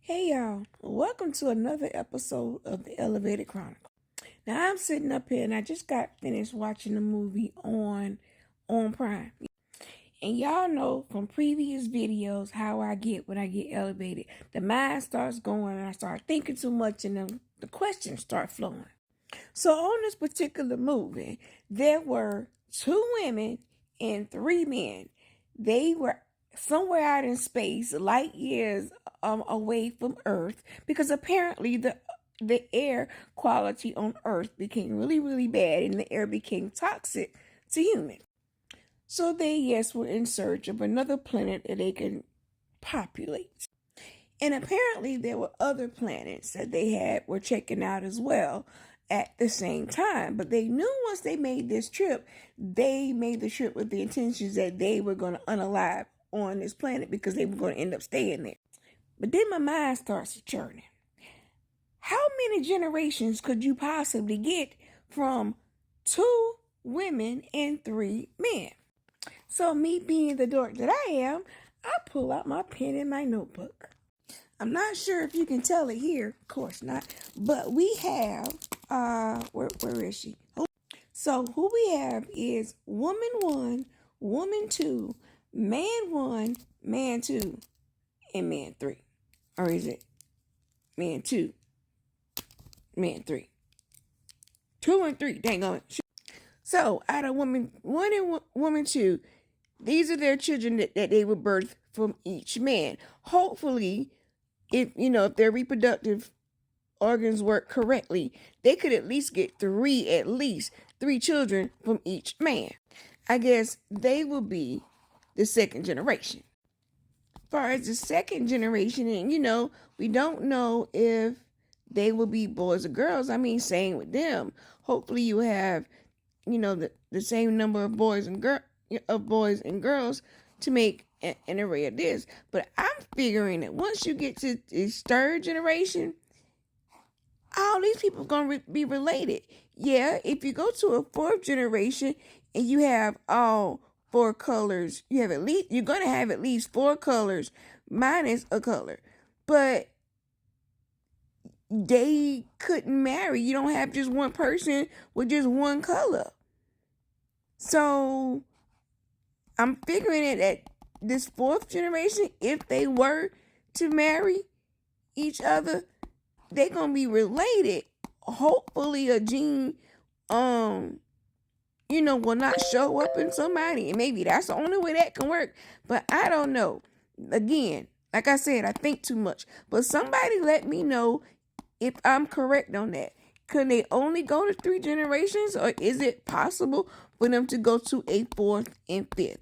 Hey y'all, welcome to another episode of the Elevated Chronicle. Now I'm sitting up here and I just got finished watching a movie on Prime. And y'all know from previous videos how I get when I get elevated. The mind starts going and I start thinking too much and then the questions start flowing. So on this particular movie, there were 2 women and 3 men. They were somewhere out in space, light years away from Earth, because apparently the air quality on Earth became really, really bad and the air became toxic to humans. So they, yes, were in search of another planet that they can populate. And apparently there were other planets that they were checking out as well at the same time. But they knew once they made this trip, they made the trip with the intentions that they were going to unalive on this planet because they were going to end up staying there. But then my mind starts churning. How many generations could you possibly get from 2 women and 3 men? So me being the dork that I am, I pull out my pen and my notebook. I'm not sure if you can tell it here. Of course not. But we have, where is she? So who we have is woman 1, woman 2, man 1, man 2, and man 3. Or is it man 2, man 3? 2 and 3, dang on it. So out of woman 1 and woman 2, these are their children that they would birth from each man. Hopefully, if their reproductive organs work correctly, they could at least get three children from each man. I guess they will be the second generation. As far as the second generation, and we don't know if they will be boys or girls. I mean, same with them. Hopefully you have, the same number of boys and girls to make an array of this. But I'm figuring that once you get to this third generation, all these people are going to be related. Yeah, if you go to a 4th generation and you have all 4 colors, you're going to have at least 4 colors minus a color. But they couldn't marry. You don't have just one person with just one color. So I'm figuring it at this 4th generation, if they were to marry each other, they're going to be related. Hopefully a gene, will not show up in somebody. And maybe that's the only way that can work. But I don't know. Again, like I said, I think too much. But somebody let me know if I'm correct on that. Could they only go to 3 generations? Or is it possible for them to go to a 4th and 5th?